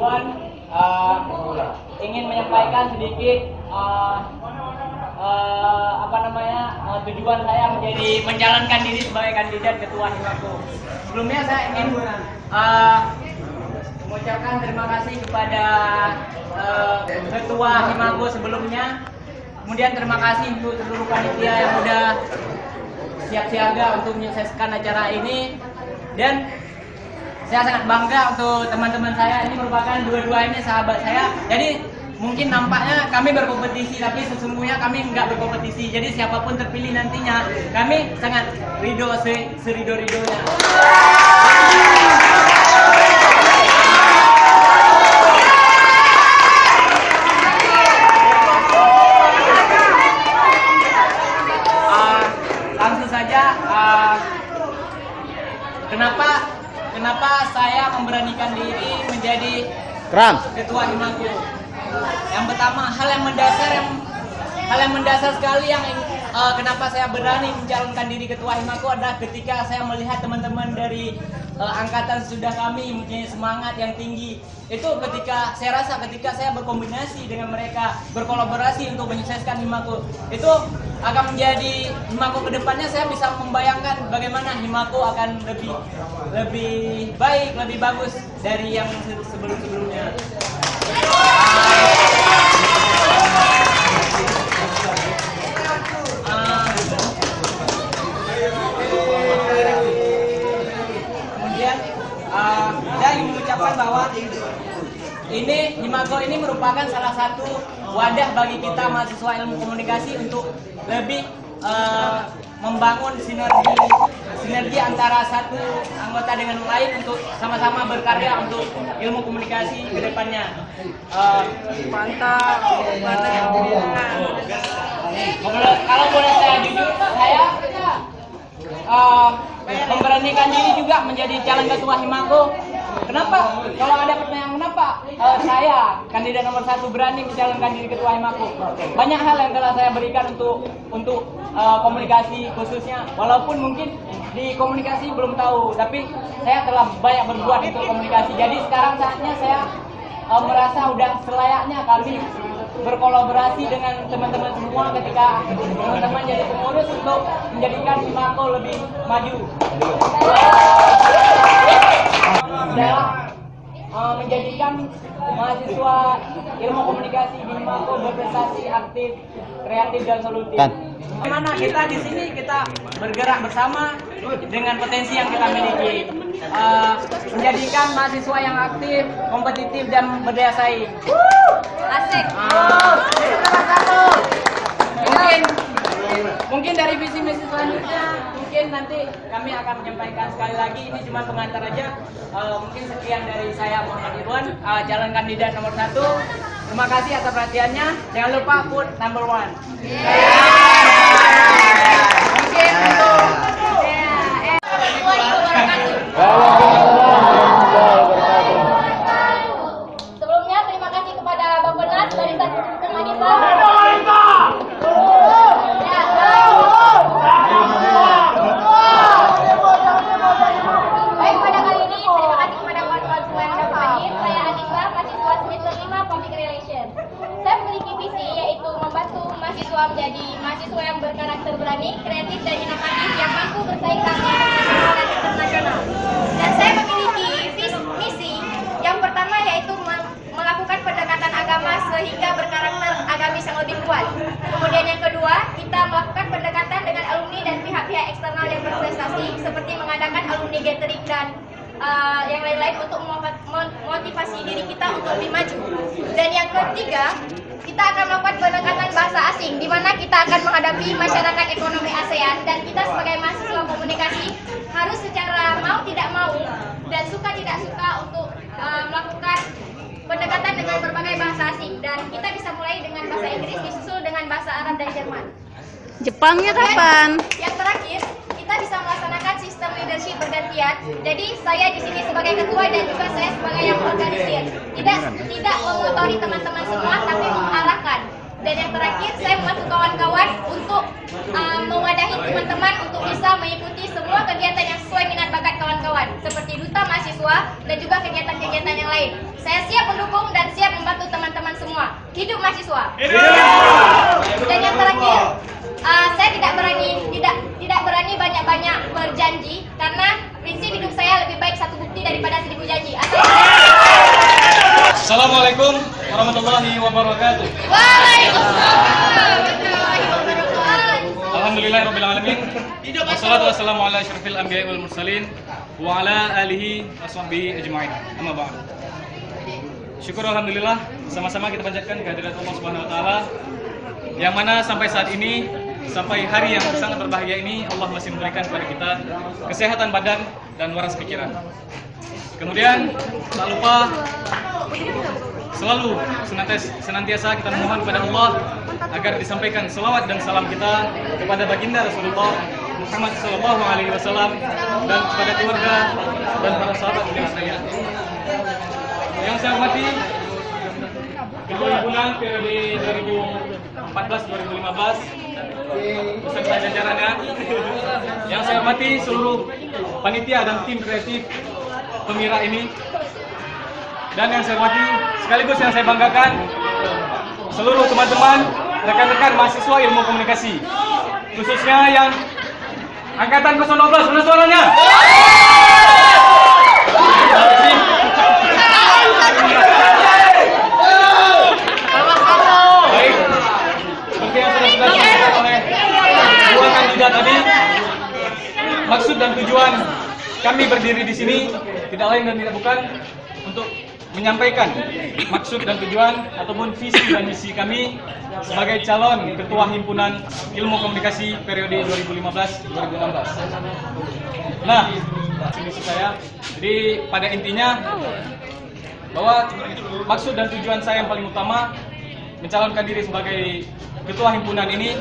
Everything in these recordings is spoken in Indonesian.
Irwan ingin menyampaikan sedikit tujuan saya menjadi menjalankan diri sebagai kandidat ketua Himako. Sebelumnya saya ingin mengucapkan terima kasih kepada ketua Himako sebelumnya. Kemudian terima kasih untuk seluruh panitia yang sudah siap siaga untuk menyukseskan acara ini. Dan saya sangat bangga untuk teman-teman saya, ini merupakan dua-duanya sahabat saya. Jadi mungkin nampaknya kami berkompetisi, tapi sesungguhnya kami nggak berkompetisi. Jadi siapapun terpilih nantinya, kami sangat ridho, serido-ridonya. Langsung saja, kenapa saya memberanikan diri menjadi ketua Himako? Yang pertama, hal yang mendasar sekali yang kenapa saya berani mencalonkan diri ketua Himako adalah ketika saya melihat teman-teman dari angkatan sudah kami mempunyai semangat yang tinggi. Itu ketika saya berkombinasi dengan mereka, berkolaborasi untuk menyukseskan Himako, itu akan menjadi Himako kedepannya. Saya bisa membayangkan bagaimana Himako akan lebih baik, lebih bagus dari yang sebelum-sebelumnya. Saya ingin mengucapkan bahwa Himako ini merupakan salah satu wadah bagi kita mahasiswa ilmu komunikasi untuk lebih membangun sinergi antara satu anggota dengan lain untuk sama-sama berkarya untuk ilmu komunikasi ke depannya. Mantap. Kalau boleh saya jujur, saya memberanikan diri juga menjadi calon ketua Himako. Kenapa? Kalau ada pertanyaan kenapa saya kandidat nomor 1 berani mencalonkan diri ketua Himako? Banyak hal yang telah saya berikan untuk komunikasi khususnya. Walaupun mungkin di komunikasi belum tahu, tapi saya telah banyak berbuat untuk komunikasi. Jadi sekarang saatnya saya merasa udah selayaknya kami berkolaborasi dengan teman-teman semua ketika teman-teman jadi pengurus untuk menjadikan Himako lebih maju. Menjadikan mahasiswa ilmu komunikasi di Himako berprestasi, aktif, kreatif dan solutif. Bagaimana kita di sini kita bergerak bersama dengan potensi yang kita miliki, menjadikan mahasiswa yang aktif, kompetitif dan berdaya saing. Asik. Mungkin dari visi misi selanjutnya, mungkin nanti kami akan menyampaikan sekali lagi. Ini cuma pengantar aja. Mungkin sekian dari saya, Muhammad Irwan, calon kandidat nomor 1. Terima kasih atas perhatiannya. Jangan lupa vote number 1. Mungkin untuk sebelumnya terima kasih kepada Bappenas Barisan Mahasiswa. Baik, pada kali ini terima kasih kepada kawan-kawan semua yang sudah hadir. Saya Anissa, mahasiswa semester 5 Public Relations. Saya memiliki visi yaitu membantu mahasiswa menjadi mahasiswa yang berkarakter berani, kreatif dan inovatif yang mampu bersaing dengan internasional. Dan saya memiliki misi yang pertama yaitu melakukan pendekatan agama sehingga berkarakter agamis yang lebih kuat. Kemudian yang kedua, kita melakukan pendekatan dengan alumni dan pihak-pihak eksternal yang berprestasi seperti mengadakan alumni gathering dan yang lain-lain untuk memotivasi diri kita untuk lebih maju. Dan yang ketiga, kita akan melakukan pendekatan bahasa asing di mana kita akan menghadapi masyarakat ekonomi ASEAN dan kita sebagai mahasiswa komunikasi harus secara mau tidak mau dan suka tidak suka untuk melakukan pendekatan dengan berbagai bahasa asing, dan kita bisa mulai dengan bahasa Inggris disusul dengan bahasa Arab dan Jerman. Jepangnya kapan? Yang terakhir, kita bisa melaksanakan sistem leadership bergantian. Jadi saya di sini sebagai ketua dan juga saya sebagai yang mengorganisir. Tidak mengotori teman-teman semua, tapi mengarahkan. Dan yang terakhir, saya membantu kawan-kawan untuk mewadahi teman-teman untuk bisa mengikuti semua kegiatan yang sesuai minat bakat kawan-kawan, seperti duta mahasiswa dan juga kegiatan-kegiatan yang lain. Saya siap mendukung dan siap membantu teman-teman semua. Hidup mahasiswa! Dan yang terakhir, saya tidak berani banyak-banyak berjanji karena prinsip hidup saya lebih baik satu bukti daripada 1000 janji. Assalamualaikum warahmatullahi wabarakatuh. Waalaikumsalam warahmatullahi wabarakatuh. Alhamdulillahirabbil alamin. Wassalatu wassalamu ala asyrafil anbiya'i wal mursalin wa ala alihi washabbihi ajmain. Amma ba'd. Syukur alhamdulillah, sama-sama kita panjatkan kehadirat Allah Subhanahu wa taala yang mana sampai saat ini, sampai hari yang sangat berbahagia ini, Allah masih memberikan kepada kita kesehatan badan dan waras pikiran. Kemudian tak lupa selalu senantiasa kita memohon kepada Allah agar disampaikan selawat dan salam kita kepada baginda Rasulullah Muhammad SAW dan kepada keluarga dan para sahabat yang saya. Yang saya hormati Ketua Himpunan periode 2014-2015 beserta jajarannya. Yang saya hormati seluruh panitia dan tim kreatif Pemira ini, dan yang saya hormati sekaligus yang saya banggakan seluruh teman-teman rekan-rekan mahasiswa ilmu komunikasi, khususnya yang angkatan 012, mana suaranya? Baik, seperti yang sudah disampaikan oleh dua kandidat tadi, maksud dan tujuan kami berdiri di sini tidak lain dan tidak bukan untuk menyampaikan maksud dan tujuan ataupun visi dan misi kami sebagai calon Ketua Himpunan Ilmu Komunikasi periode 2015-2016. Nah, misi saya, jadi pada intinya bahwa maksud dan tujuan saya yang paling utama mencalonkan diri sebagai Ketua Himpunan ini,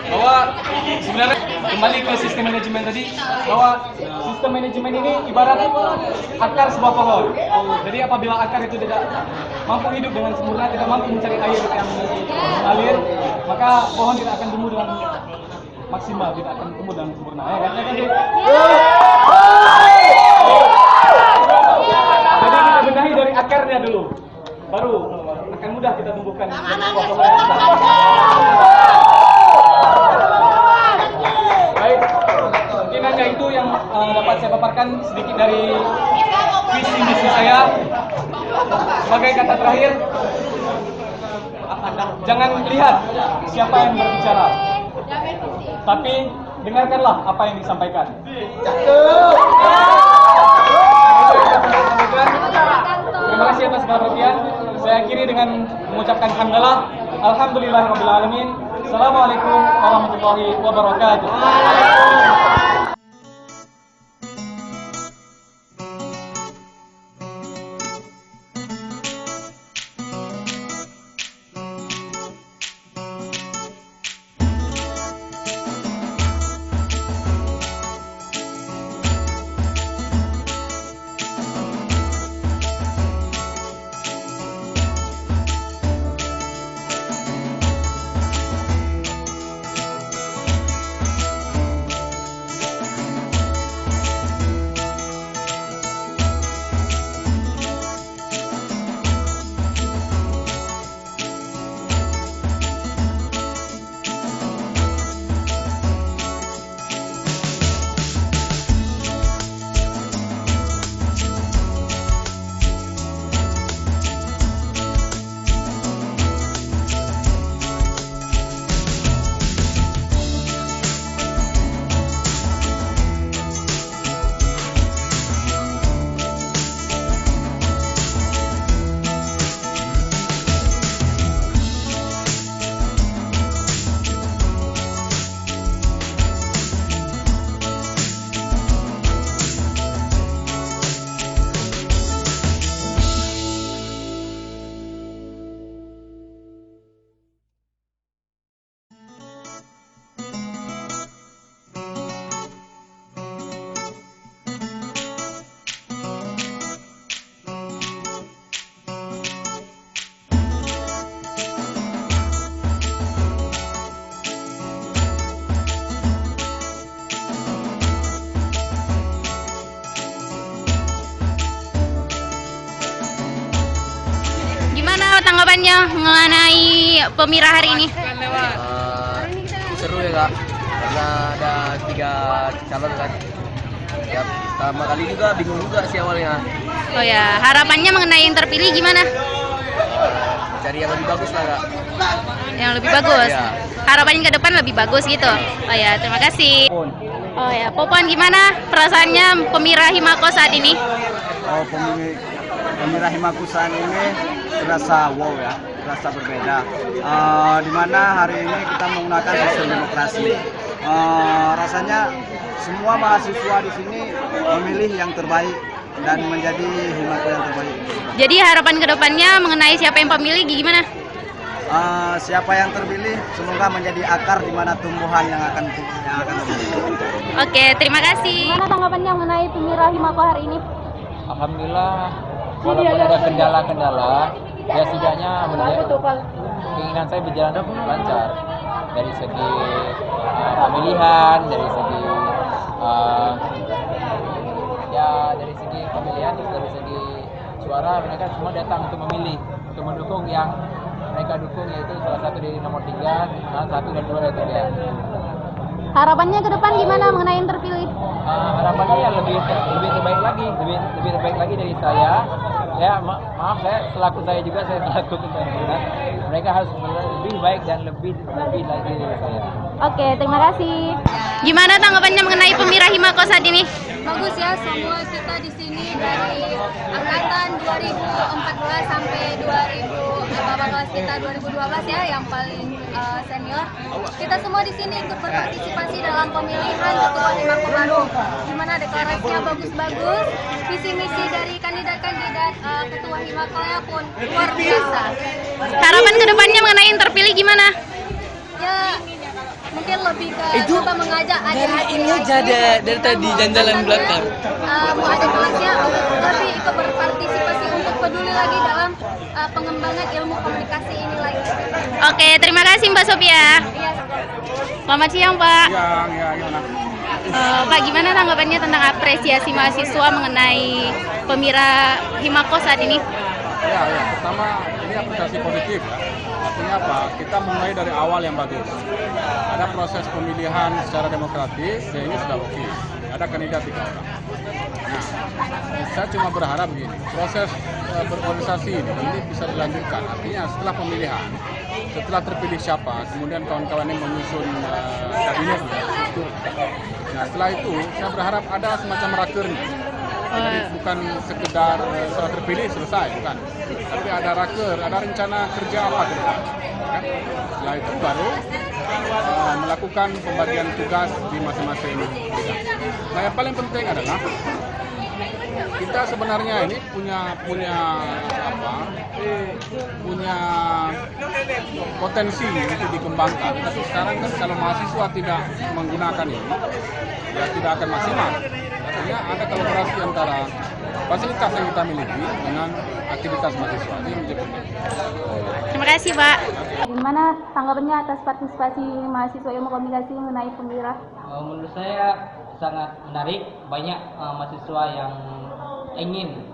bahwa sebenarnya kembali ke sistem manajemen tadi, bahwa sistem manajemen ini ibarat akar sebuah pohon. Jadi apabila akar itu tidak mampu hidup dengan sempurna, tidak mampu mencari air yang mengalir, maka pohon tidak akan tumbuh dengan maksimal, tidak akan tumbuh dengan sempurna. Ya kan? Jadi kita benahi dari akarnya dulu, baru akan mudah kita tumbuhkan sebuah pohon yang besar. Baik, mungkin hanya itu yang dapat saya paparkan sedikit dari visi misi saya. Sebagai kata terakhir, jangan lihat siapa yang berbicara, tapi dengarkanlah apa yang disampaikan. Terima kasih atas segala perhatian. Saya akhiri dengan mengucapkan hamdalah. Alhamdulillahirabbil alamin. Assalamualaikum warahmatullahi wabarakatuh. tanggapannya mengenai Pemira hari ini? Seru ya kak, karena ada 3 calon kan. Ya, pertama kali juga bingung juga sih awalnya. Oh ya, harapannya mengenai yang terpilih gimana? Cari yang lebih bagus lah kak. Yang lebih bagus. Iya. Harapannya ke depan lebih bagus gitu. Oh ya, terima kasih. Oh ya, Popon gimana perasaannya Pemira Himako saat ini? Oh, Pemira Himako saat ini terasa wow ya, terasa berbeda. Di mana hari ini kita menggunakan sistem demokrasi. Rasanya semua mahasiswa di sini memilih yang terbaik dan menjadi Himako yang terbaik. Jadi harapan ke depannya mengenai siapa yang pemilih gimana? Siapa yang terpilih semoga menjadi akar di mana tumbuhan yang akan terjadi. Oke, terima kasih. Gimana tanggapannya mengenai Pemira Himako hari ini? Alhamdulillah, walaupun ada kendala-kendala, ya setidaknya keinginan saya berjalan lancar dari segi pemilihan, dari segi dari segi suara, mereka semua datang untuk memilih, untuk mendukung yang mereka dukung, yaitu salah satu dari nomor 3, dan 1 dan 2 dari dia. Harapannya ke depan gimana mengenai yang terpilih? Harapannya ya lebih terbaik lagi, lebih terbaik lagi dari saya. Ya maaf saya selaku ketua, mereka harus lebih baik dan lebih lagi dari saya. Oke, terima kasih. Gimana tanggapannya mengenai Pemira Himako saat ini? Bagus ya, semua kita di sini dari angkatan 2014 sampai 2018 kita 2012 ya, yang paling senior. Kita semua di sini ikut berpartisipasi dalam pemilihan ketua Himako baru, di mana deklarasinya bagus-bagus, visi misi dari kandidat-kandidat ketua Himako-nya pun luar biasa. Harapan ke depannya mengenai yang terpilih gimana? Ya, mungkin lebih ke coba mengajak adik-adik Ini aja dari tadi jalan belakang. mau ada kelasnya untuk lebih ikut berpartisipasi untuk peduli lagi dalam pengembangan ilmu komunikasi ini lagi. Oke, terima kasih Mbak Sophia. Iya. Selamat siang Pak. Ya, gimana? Pak, gimana tanggapannya tentang apresiasi mahasiswa mengenai Pemira Himako saat ini? Ya, pertama ini apresiasi positif ya. Artinya apa? Kita mulai dari awal yang bagus. Ada proses pemilihan secara demokratis, ya ini sudah oke. Ada kandidat 3 orang. Nah, saya cuma berharap begini, proses berorganisasi ini bisa dilanjutkan. Artinya setelah pemilihan, setelah terpilih siapa, kemudian kawan-kawan ini menyusun kabinet ya, struktur. Nah, setelah itu saya berharap ada semacam rakernya. Jadi bukan sekedar setelah terpilih selesai, bukan. Tapi ada raker, ada rencana kerja apa ke depan. Kan? Setelah itu baru melakukan pembagian tugas di masing-masing bidang. Nah, yang paling penting adalah kita sebenarnya ini punya potensi untuk dikembangkan. Tapi sekarang kan kalau mahasiswa tidak menggunakan ini, ya tidak akan maksimal. Artinya ada kolaborasi antara fasilitas yang kita miliki dengan aktivitas mahasiswa. Ini menjadi penting. Terima kasih Pak. Gimana tanggapannya atas partisipasi mahasiswa ilmu komunikasi mengenai Pemira? Menurut saya sangat menarik, banyak mahasiswa yang ingin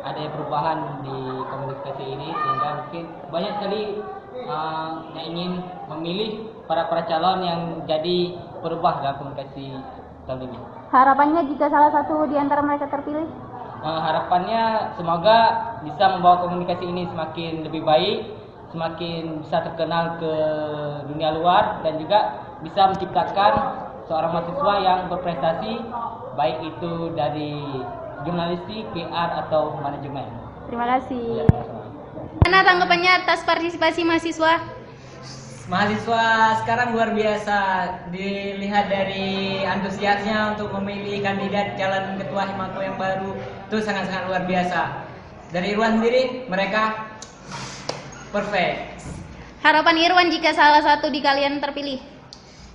ada perubahan di komunikasi ini, sehingga mungkin banyak sekali yang ingin memilih para calon yang jadi perubah dalam komunikasi tahun ini. Harapannya jika salah satu di antara mereka terpilih? Harapannya semoga bisa membawa komunikasi ini semakin lebih baik, semakin bisa terkenal ke dunia luar, dan juga bisa menciptakan seorang mahasiswa yang berprestasi, baik itu dari jurnalistik, PR, atau manajemen. Terima kasih. Ya, Gimana tanggapannya atas partisipasi mahasiswa? Mahasiswa sekarang luar biasa, dilihat dari antusiasnya untuk memilih kandidat calon ketua Himako yang baru, itu sangat-sangat luar biasa. Dari Irwan sendiri, mereka perfect. Harapan Irwan jika salah satu di kalian terpilih?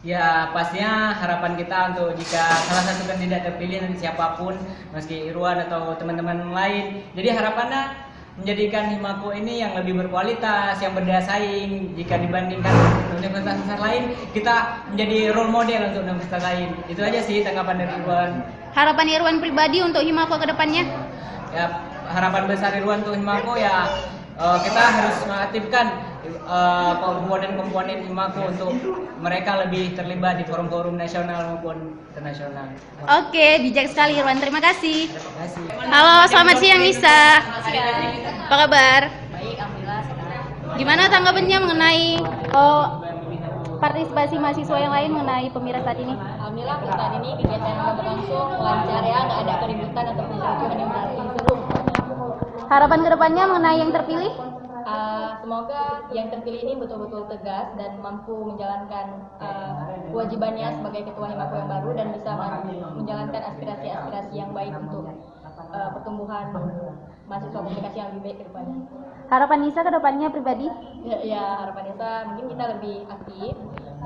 Ya, pastinya harapan kita untuk jika salah satu kandidat terpilih, nanti siapapun, meski Irwan atau teman-teman lain. Jadi harapannya menjadikan Himako ini yang lebih berkualitas, yang berdaya saing. Jika dibandingkan universitas lain, kita menjadi role model untuk universitas lain. Itu aja sih tanggapan dari Irwan. Harapan Irwan pribadi untuk Himako ke depannya? Ya, harapan besar Irwan untuk Himako ya kita harus mengaktifkan komponen-komponen Himako untuk mereka lebih terlibat di forum-forum nasional maupun internasional. Oke, bijak sekali Irwan. Terima kasih. Terima kasih. Halo, selamat siang Nisa. Apa kabar? Baik, alhamdulillah. Gimana tanggapannya mengenai partisipasi mahasiswa yang lain mengenai Pemira saat ini? Alhamdulillah untuk saat ini kegiatan yang berlangsung lancar ya, nggak ada keributan ataupun kericuhan yang berarti seru. Harapan kedepannya mengenai yang terpilih? Semoga yang terpilih ini betul-betul tegas dan mampu menjalankan kewajibannya sebagai ketua Himako yang baru dan bisa menjalankan aspirasi-aspirasi yang baik untuk pertumbuhan mahasiswa komunikasi yang lebih baik ke depannya. Harapan Nisa kedepannya pribadi? Ya, harapan Nisa mungkin kita lebih aktif,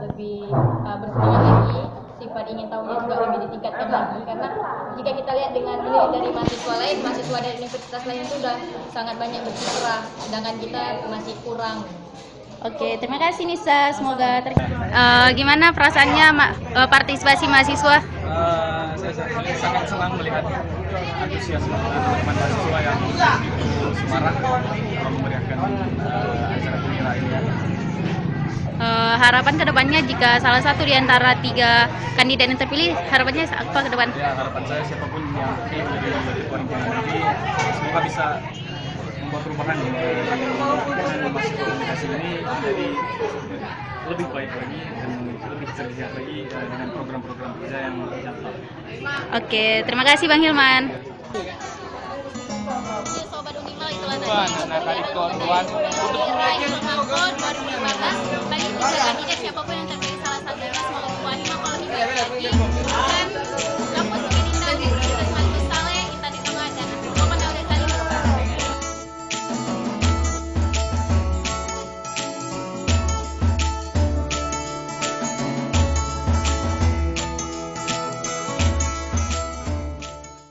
lebih bersemangat lagi, sifat ingin tahunya juga lebih ditingkatkan lagi karena jika kita lihat dengan melihat dari mahasiswa lain, mahasiswa dari universitas lain itu sudah sangat banyak berkiprah, sedangkan kita masih kurang. Oke, terima kasih Nisa. Semoga gimana perasaannya partisipasi mahasiswa? Saya sangat senang melihat antusiasme teman-teman mahasiswa yang begitu semarak memeriahkan acara Pemira ini. Harapan kedepannya jika salah satu di antara 3 kandidat yang terpilih, harapannya apa ke depan? Ya, harapan saya siapapun yang terpilih menjadi ketua Himpunan ini semoga bisa membuat perubahan di mahasiswa komunikasi ini menjadi lebih baik lagi dan lebih cerdas lagi dengan program-program kerja yang nyata. Oke, terima kasih Bang Hilman. Sobat Unimal itulah Nah, tadi tuan-tuan untuk meraih Himako 2015 bagi 3 kandidat siapapun yang terpilih